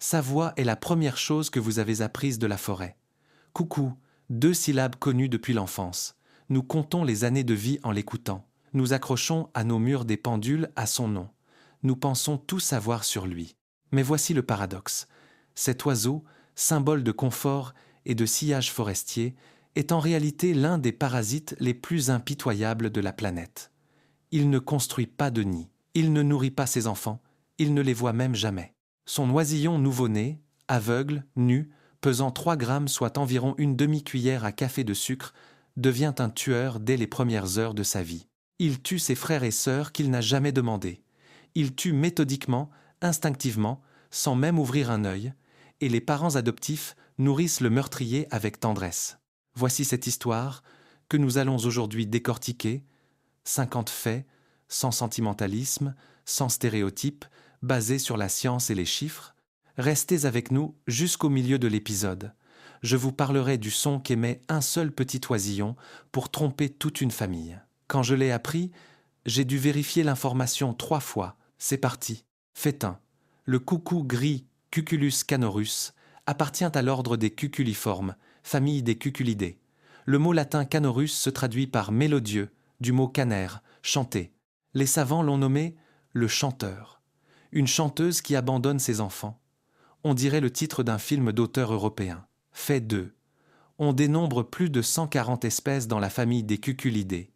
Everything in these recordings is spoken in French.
Sa voix est la première chose que vous avez apprise de la forêt. Coucou, 2 syllabes connues depuis l'enfance. Nous comptons les années de vie en l'écoutant. Nous accrochons à nos murs des pendules à son nom. Nous pensons tout savoir sur lui. Mais voici le paradoxe. Cet oiseau, symbole de confort et de sillage forestier, est en réalité l'un des parasites les plus impitoyables de la planète. Il ne construit pas de nid, il ne nourrit pas ses enfants, il ne les voit même jamais. Son oisillon nouveau-né, aveugle, nu, pesant 3 grammes soit environ une demi-cuillère à café de sucre, devient un tueur dès les premières heures de sa vie. Il tue ses frères et sœurs qu'il n'a jamais demandés. Il tue méthodiquement, instinctivement, sans même ouvrir un œil, et les parents adoptifs nourrissent le meurtrier avec tendresse. Voici cette histoire que nous allons aujourd'hui décortiquer, 50 faits, sans sentimentalisme, sans stéréotypes, basés sur la science et les chiffres. Restez avec nous jusqu'au milieu de l'épisode. Je vous parlerai du son qu'émet un seul petit oisillon pour tromper toute une famille. Quand je l'ai appris, j'ai dû vérifier l'information 3 fois. C'est parti. Fait 1. Le coucou gris Cuculus canorus appartient à l'ordre des cuculiformes, famille des cuculidés. Le mot latin canorus se traduit par mélodieux, du mot caner, chanter. Les savants l'ont nommé le chanteur. Une chanteuse qui abandonne ses enfants. On dirait le titre d'un film d'auteur européen. Fait 2. On dénombre plus de 140 espèces dans la famille des cuculidés.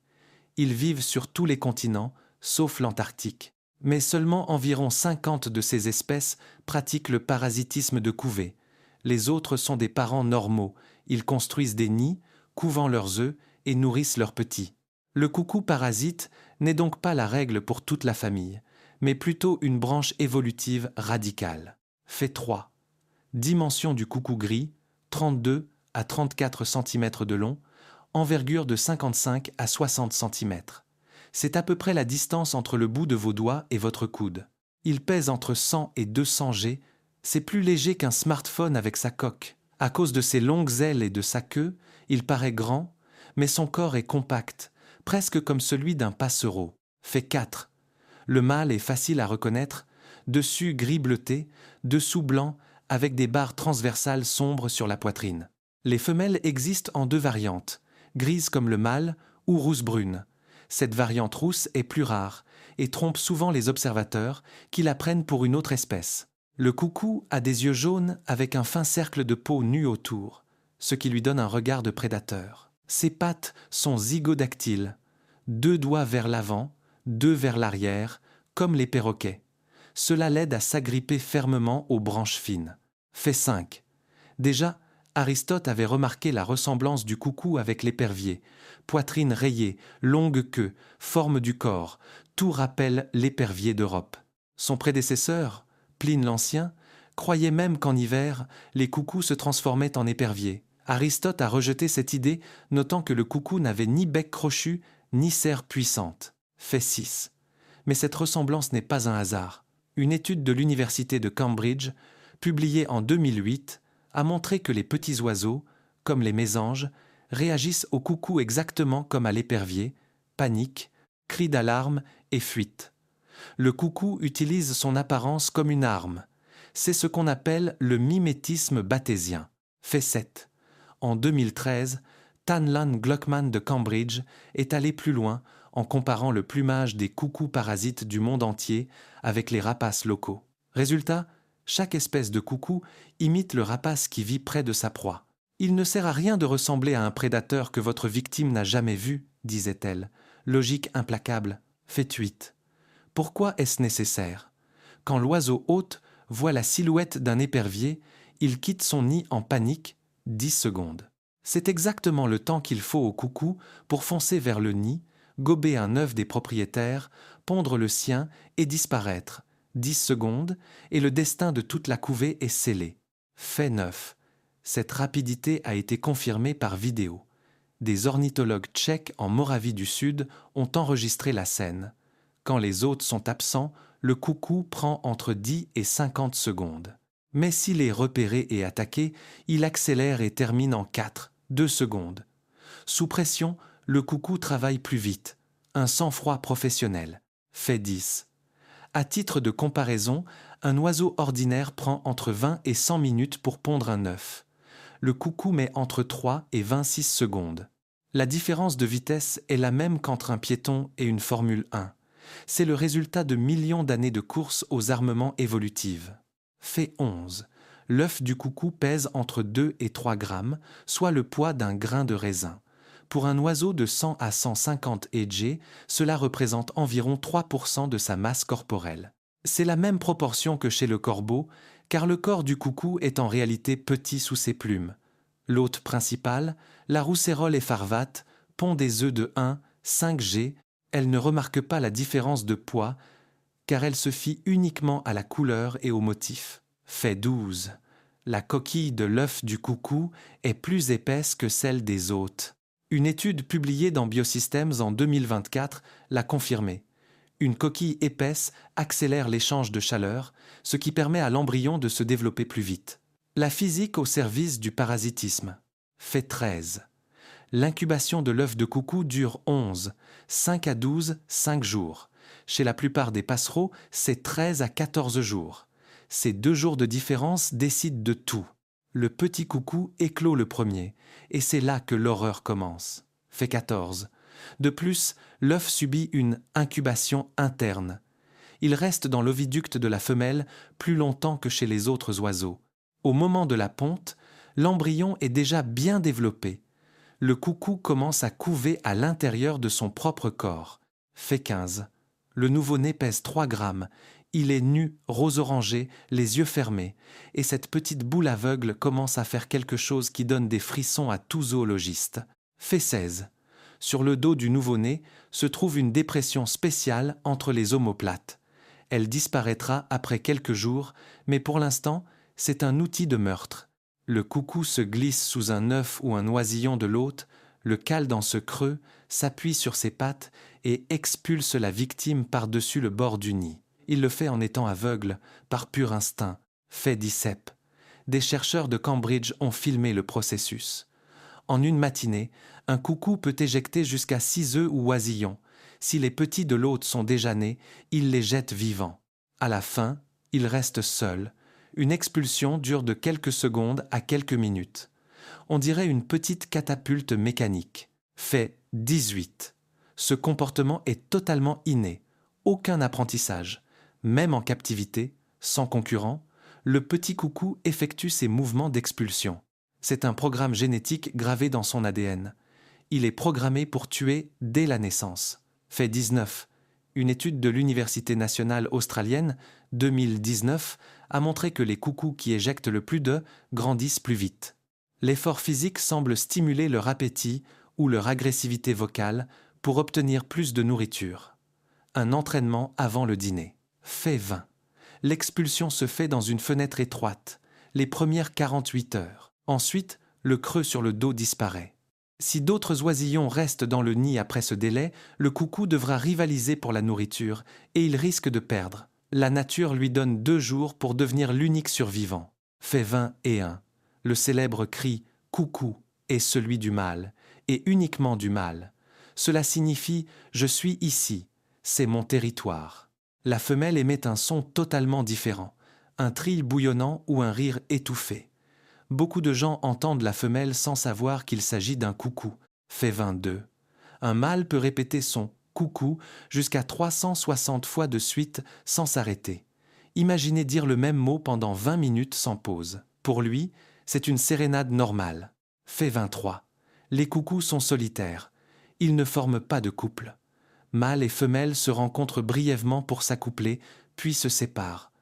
Ils vivent sur tous les continents, sauf l'Antarctique. Mais seulement environ 50 de ces espèces pratiquent le parasitisme de couvée. Les autres sont des parents normaux. Ils construisent des nids, couvant leurs œufs et nourrissent leurs petits. Le coucou parasite n'est donc pas la règle pour toute la famille, mais plutôt une branche évolutive radicale. Fait 3. Dimension du coucou gris, 32 à 34 cm de long, envergure de 55 à 60 cm. C'est à peu près la distance entre le bout de vos doigts et votre coude. Il pèse entre 100 et 200 G, c'est plus léger qu'un smartphone avec sa coque. À cause de ses longues ailes et de sa queue, il paraît grand, mais son corps est compact, presque comme celui d'un passereau. Fait 4. Le mâle est facile à reconnaître, dessus gris bleuté, dessous blanc, avec des barres transversales sombres sur la poitrine. Les femelles existent en 2 variantes, grise comme le mâle ou rousse-brune. Cette variante rousse est plus rare et trompe souvent les observateurs qui la prennent pour une autre espèce. Le coucou a des yeux jaunes avec un fin cercle de peau nue autour, ce qui lui donne un regard de prédateur. Ses pattes sont zygodactyles, 2 doigts vers l'avant, 2 vers l'arrière, comme les perroquets. Cela l'aide à s'agripper fermement aux branches fines. Fait 5. Déjà, Aristote avait remarqué la ressemblance du coucou avec l'épervier. Poitrine rayée, longue queue, forme du corps, tout rappelle l'épervier d'Europe. Son prédécesseur, Pline l'Ancien, croyait même qu'en hiver, les coucous se transformaient en éperviers. Aristote a rejeté cette idée, notant que le coucou n'avait ni bec crochu, ni serre puissante. Fait 6. Mais cette ressemblance n'est pas un hasard. Une étude de l'université de Cambridge, publiée en 2008, a montré que les petits oiseaux, comme les mésanges, réagissent au coucou exactement comme à l'épervier, panique, cris d'alarme et fuite. Le coucou utilise son apparence comme une arme. C'est ce qu'on appelle le mimétisme bathésien. Fait 7. En 2013, Tanlan Gluckman de Cambridge est allé plus loin en comparant le plumage des coucous parasites du monde entier avec les rapaces locaux. Résultat, chaque espèce de coucou imite le rapace qui vit près de sa proie. Il ne sert à rien de ressembler à un prédateur que votre victime n'a jamais vu, disait-elle. Logique implacable. Fait 8. Pourquoi est-ce nécessaire ? Quand l'oiseau hôte voit la silhouette d'un épervier, il quitte son nid en panique, 10 secondes. C'est exactement le temps qu'il faut au coucou pour foncer vers le nid, gober un œuf des propriétaires, pondre le sien et disparaître. 10 secondes, et le destin de toute la couvée est scellé. Fait 9. Cette rapidité a été confirmée par vidéo. Des ornithologues tchèques en Moravie du Sud ont enregistré la scène. Quand les hôtes sont absents, le coucou prend entre 10 et 50 secondes. Mais s'il est repéré et attaqué, il accélère et termine en 2 secondes. Sous pression, le coucou travaille plus vite. Un sang-froid professionnel. Fait 10. À titre de comparaison, Un oiseau ordinaire prend entre 20 et 100 minutes pour pondre un œuf. Le coucou met entre 3 et 26 secondes. La différence de vitesse est la même qu'entre un piéton et une Formule 1. C'est le résultat de millions d'années de course aux armements évolutifs. Fait 11. L'œuf du coucou pèse entre 2 et 3 grammes, soit le poids d'un grain de raisin. Pour un oiseau de 100 à 150 EG, cela représente environ 3% de sa masse corporelle. C'est la même proportion que chez le corbeau, car le corps du coucou est en réalité petit sous ses plumes. L'hôte principal, la roussérole effarvate, pond des œufs de 1,5 G. Elle ne remarque pas la différence de poids, car elle se fie uniquement à la couleur et au motif. Fait 12. La coquille de l'œuf du coucou est plus épaisse que celle des hôtes. Une étude publiée dans Biosystems en 2024 l'a confirmé. Une coquille épaisse accélère l'échange de chaleur, ce qui permet à l'embryon de se développer plus vite. La physique au service du parasitisme. Fait 13. L'incubation de l'œuf de coucou dure 11, 5 à 12, 5 jours. Chez la plupart des passereaux, c'est 13 à 14 jours. Ces 2 jours de différence décident de tout. Le petit coucou éclot le premier, et c'est là que l'horreur commence. Fait 14. De plus, l'œuf subit une incubation interne. Il reste dans l'oviducte de la femelle plus longtemps que chez les autres oiseaux. Au moment de la ponte, l'embryon est déjà bien développé. Le coucou commence à couver à l'intérieur de son propre corps. Fait 15. Le nouveau-né pèse 3 grammes. Il est nu, rose-orangé, les yeux fermés, et cette petite boule aveugle commence à faire quelque chose qui donne des frissons à tout zoologiste. Fait 16. Sur le dos du nouveau-né se trouve une dépression spéciale entre les omoplates. Elle disparaîtra après quelques jours, mais pour l'instant, c'est un outil de meurtre. Le coucou se glisse sous un œuf ou un oisillon de l'hôte, le cale dans ce creux, s'appuie sur ses pattes et expulse la victime par-dessus le bord du nid. Il le fait en étant aveugle, par pur instinct. Fait 17. Des chercheurs de Cambridge ont filmé le processus. En une matinée, un coucou peut éjecter jusqu'à 6 œufs ou oisillons. Si les petits de l'hôte sont déjà nés, il les jette vivants. À la fin, il reste seul. Une expulsion dure de quelques secondes à quelques minutes. On dirait une petite catapulte mécanique. Fait 18. Ce comportement est totalement inné. Aucun apprentissage. Même en captivité, sans concurrent, le petit coucou effectue ses mouvements d'expulsion. C'est un programme génétique gravé dans son ADN. Il est programmé pour tuer dès la naissance. Fait 19. Une étude de l'Université nationale australienne, 2019, a montré que les coucous qui éjectent le plus d'œufs grandissent plus vite. L'effort physique semble stimuler leur appétit ou leur agressivité vocale pour obtenir plus de nourriture. Un entraînement avant le dîner. Fait 20. L'expulsion se fait dans une fenêtre étroite, les premières 48 heures. Ensuite, le creux sur le dos disparaît. Si d'autres oisillons restent dans le nid après ce délai, le coucou devra rivaliser pour la nourriture et il risque de perdre. La nature lui donne 2 jours pour devenir l'unique survivant. Fait 21. Le célèbre cri « coucou » est celui du mâle, et uniquement du mâle. Cela signifie « je suis ici, c'est mon territoire ». La femelle émet un son totalement différent, un trille bouillonnant ou un rire étouffé. Beaucoup de gens entendent la femelle sans savoir qu'il s'agit d'un coucou. Fait 22. Un mâle peut répéter son coucou jusqu'à 360 fois de suite sans s'arrêter. Imaginez dire le même mot pendant 20 minutes sans pause. Pour lui, c'est une sérénade normale. Fait 23. Les coucous sont solitaires. Ils ne forment pas de couple. Mâles et femelles se rencontrent brièvement pour s'accoupler, puis se séparent.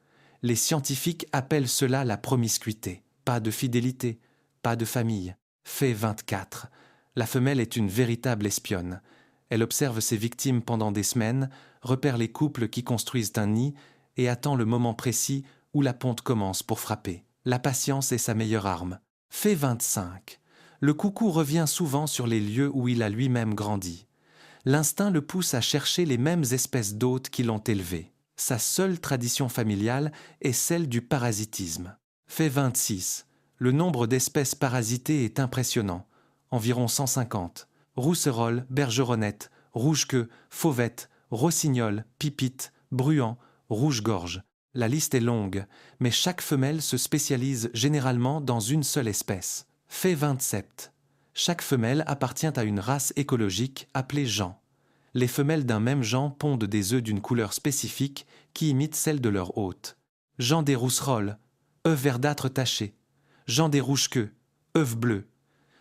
Les scientifiques appellent cela la promiscuité. Pas de fidélité, pas de famille. Fait 24. La femelle est une véritable espionne. Elle observe ses victimes pendant des semaines, repère les couples qui construisent un nid et attend le moment précis où la ponte commence pour frapper. La patience est sa meilleure arme. Fait 25. Le coucou revient souvent sur les lieux où il a lui-même grandi. L'instinct le pousse à chercher les mêmes espèces d'hôtes qui l'ont élevé. Sa seule tradition familiale est celle du parasitisme. Fait 26. Le nombre d'espèces parasitées est impressionnant, environ 150. Rousserolle, bergeronnette, rouge-queue, fauvette, rossignol, pipite, bruant, rouge-gorge. La liste est longue, mais chaque femelle se spécialise généralement dans une seule espèce. Fait 27. Chaque femelle appartient à une race écologique appelée genre. Les femelles d'un même genre pondent des œufs d'une couleur spécifique qui imite celle de leur hôte. Genre des rousserolles, œufs verdâtres tachés. Genre des rouge-queues, œufs bleus.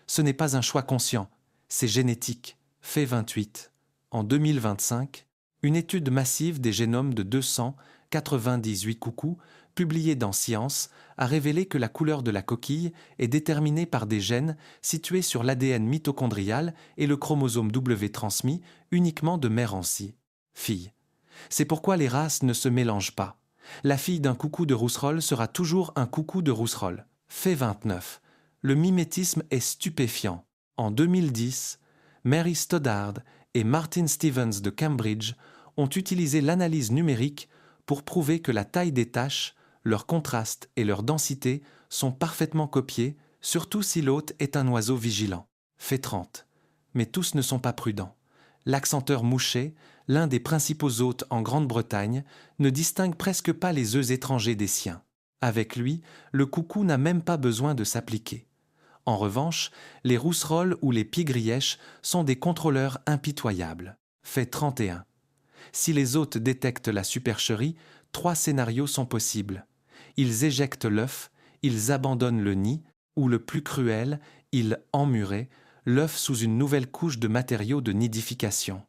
Ce n'est pas un choix conscient, c'est génétique. Fait 28. En 2025, une étude massive des génomes de 298 coucous, publiée dans Science, a révélé que la couleur de la coquille est déterminée par des gènes situés sur l'ADN mitochondrial et le chromosome W transmis uniquement de mère en fille. C'est pourquoi les races ne se mélangent pas. La fille d'un coucou de rousserolle sera toujours un coucou de rousserolle. Fait 29. Le mimétisme est stupéfiant. En 2010, Mary Stoddard et Martin Stevens de Cambridge ont utilisé l'analyse numérique pour prouver que la taille des taches, leur contraste et leur densité sont parfaitement copiés, surtout si l'hôte est un oiseau vigilant. Fait 30. Mais tous ne sont pas prudents. L'accenteur mouchet, l'un des principaux hôtes en Grande-Bretagne, ne distingue presque pas les œufs étrangers des siens. Avec lui, le coucou n'a même pas besoin de s'appliquer. En revanche, les rousserolles ou les pie-grièches sont des contrôleurs impitoyables. Fait 31. Si les hôtes détectent la supercherie, 3 scénarios sont possibles. Ils éjectent l'œuf, ils abandonnent le nid, ou le plus cruel, ils emmurent l'œuf sous une nouvelle couche de matériaux de nidification.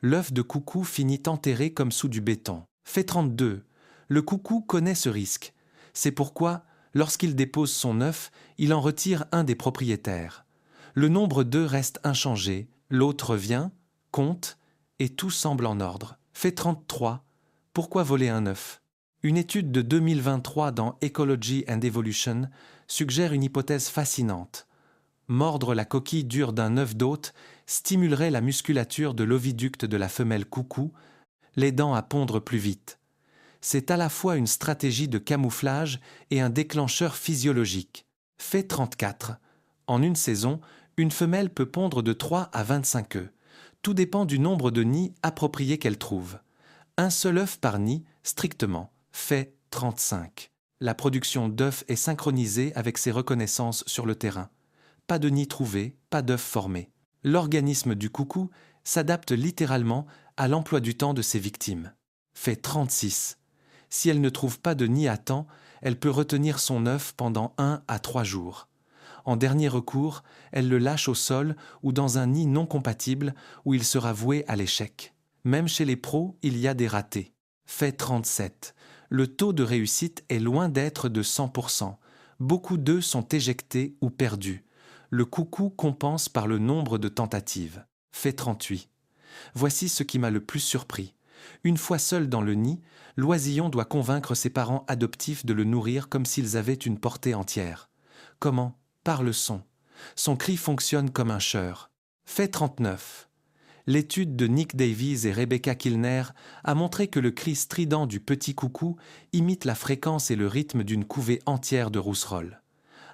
L'œuf de coucou finit enterré comme sous du béton. Fait 32. Le coucou connaît ce risque. C'est pourquoi, lorsqu'il dépose son œuf, il en retire un des propriétaires. Le nombre d'œufs reste inchangé, l'hôte revient, compte, et tout semble en ordre. Fait 33. Pourquoi voler un œuf ? Une étude de 2023 dans Ecology and Evolution suggère une hypothèse fascinante. Mordre la coquille dure d'un œuf d'hôte stimulerait la musculature de l'oviducte de la femelle coucou, l'aidant à pondre plus vite. C'est à la fois une stratégie de camouflage et un déclencheur physiologique. Fait 34. En une saison, une femelle peut pondre de 3 à 25 œufs. Tout dépend du nombre de nids appropriés qu'elle trouve. Un seul œuf par nid, strictement, fait 35. La production d'œufs est synchronisée avec ses reconnaissances sur le terrain. Pas de nid trouvé, pas d'œufs formés. L'organisme du coucou s'adapte littéralement à l'emploi du temps de ses victimes. Fait 36. Si elle ne trouve pas de nid à temps, elle peut retenir son œuf pendant 1 à 3 jours. En dernier recours, elle le lâche au sol ou dans un nid non compatible où il sera voué à l'échec. Même chez les pros, il y a des ratés. Fait 37. Le taux de réussite est loin d'être de 100%. Beaucoup d'œufs sont éjectés ou perdus. Le coucou compense par le nombre de tentatives. Fait 38. Voici ce qui m'a le plus surpris. Une fois seul dans le nid, l'oisillon doit convaincre ses parents adoptifs de le nourrir comme s'ils avaient une portée entière. Comment ? Par le son. Son cri fonctionne comme un chœur. Fait 39. L'étude de Nick Davies et Rebecca Kilner a montré que le cri strident du petit coucou imite la fréquence et le rythme d'une couvée entière de rousserolles.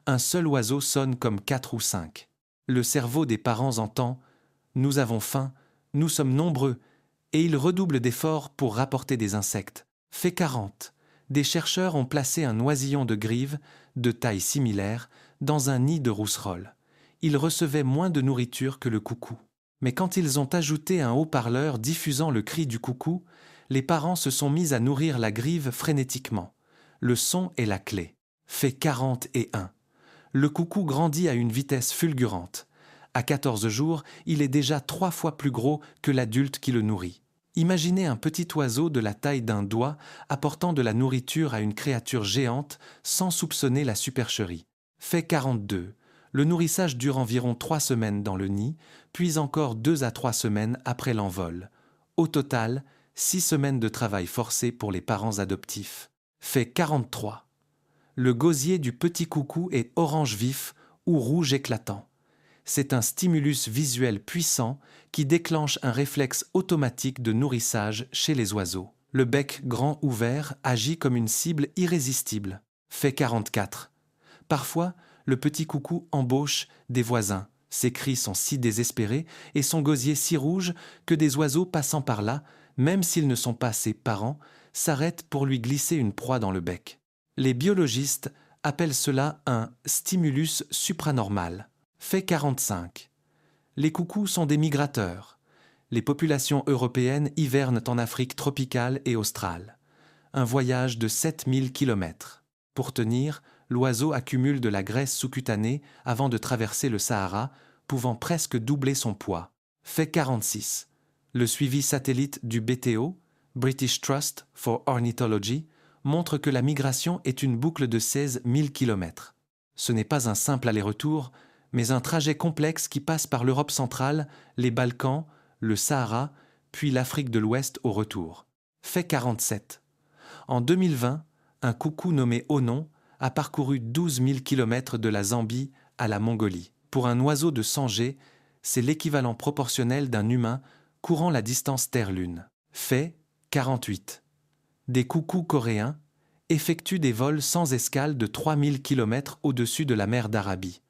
Un seul oiseau sonne comme 4 ou 5. Le cerveau des parents entend « Nous avons faim, nous sommes nombreux » et il redouble d'efforts pour rapporter des insectes. Fait 40. Des chercheurs ont placé un oisillon de grive, de taille similaire, dans un nid de rousserolles. Il recevait moins de nourriture que le coucou. Mais quand ils ont ajouté un haut-parleur diffusant le cri du coucou, les parents se sont mis à nourrir la grive frénétiquement. Le son est la clé. Fait 41. Le coucou grandit à une vitesse fulgurante. À 14 jours, il est déjà 3 fois plus gros que l'adulte qui le nourrit. Imaginez un petit oiseau de la taille d'un doigt apportant de la nourriture à une créature géante sans soupçonner la supercherie. Fait 42. Le nourrissage dure environ 3 semaines dans le nid, puis encore 2 à 3 semaines après l'envol. Au total, 6 semaines de travail forcé pour les parents adoptifs. Fait 43. Le gosier du petit coucou est orange vif ou rouge éclatant. C'est un stimulus visuel puissant qui déclenche un réflexe automatique de nourrissage chez les oiseaux. Le bec grand ouvert agit comme une cible irrésistible. Fait 44. Parfois, le petit coucou embauche des voisins. Ses cris sont si désespérés et son gosier si rouge que des oiseaux passant par là, même s'ils ne sont pas ses parents, s'arrête pour lui glisser une proie dans le bec. Les biologistes appellent cela un stimulus supranormal. Fait 45. Les coucous sont des migrateurs. Les populations européennes hivernent en Afrique tropicale et australe. Un voyage de 7000 km. Pour tenir, l'oiseau accumule de la graisse sous-cutanée avant de traverser le Sahara, pouvant presque doubler son poids. Fait 46. Le suivi satellite du BTO, British Trust for Ornithology, montre que la migration est une boucle de 16 000 km. Ce n'est pas un simple aller-retour, mais un trajet complexe qui passe par l'Europe centrale, les Balkans, le Sahara, puis l'Afrique de l'Ouest au retour. Fait 47. En 2020, un coucou nommé Onon a parcouru 12 000 km de la Zambie à la Mongolie. Pour un oiseau de Sangé, c'est l'équivalent proportionnel d'un humain courant la distance Terre-Lune. Fait 48. Des coucous coréens effectuent des vols sans escale de 3000 km au-dessus de la mer d'Arabie.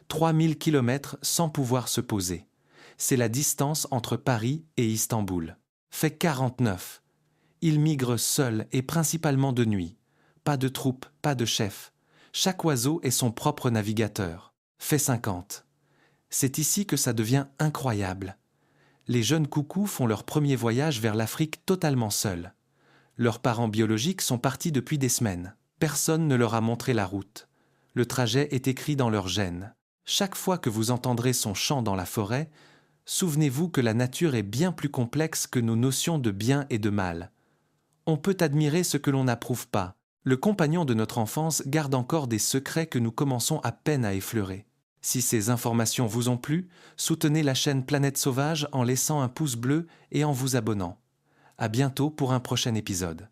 3000 km sans pouvoir se poser. C'est la distance entre Paris et Istanbul. Fait 49. Ils migrent seuls et principalement de nuit. Pas de troupe, pas de chef. Chaque oiseau est son propre navigateur. Fait 50. C'est ici que ça devient incroyable. Les jeunes coucous font leur premier voyage vers l'Afrique totalement seuls. Leurs parents biologiques sont partis depuis des semaines. Personne ne leur a montré la route. Le trajet est écrit dans leurs gènes. Chaque fois que vous entendrez son chant dans la forêt, souvenez-vous que la nature est bien plus complexe que nos notions de bien et de mal. On peut admirer ce que l'on n'approuve pas. Le compagnon de notre enfance garde encore des secrets que nous commençons à peine à effleurer. Si ces informations vous ont plu, soutenez la chaîne Planète Sauvage en laissant un pouce bleu et en vous abonnant. À bientôt pour un prochain épisode.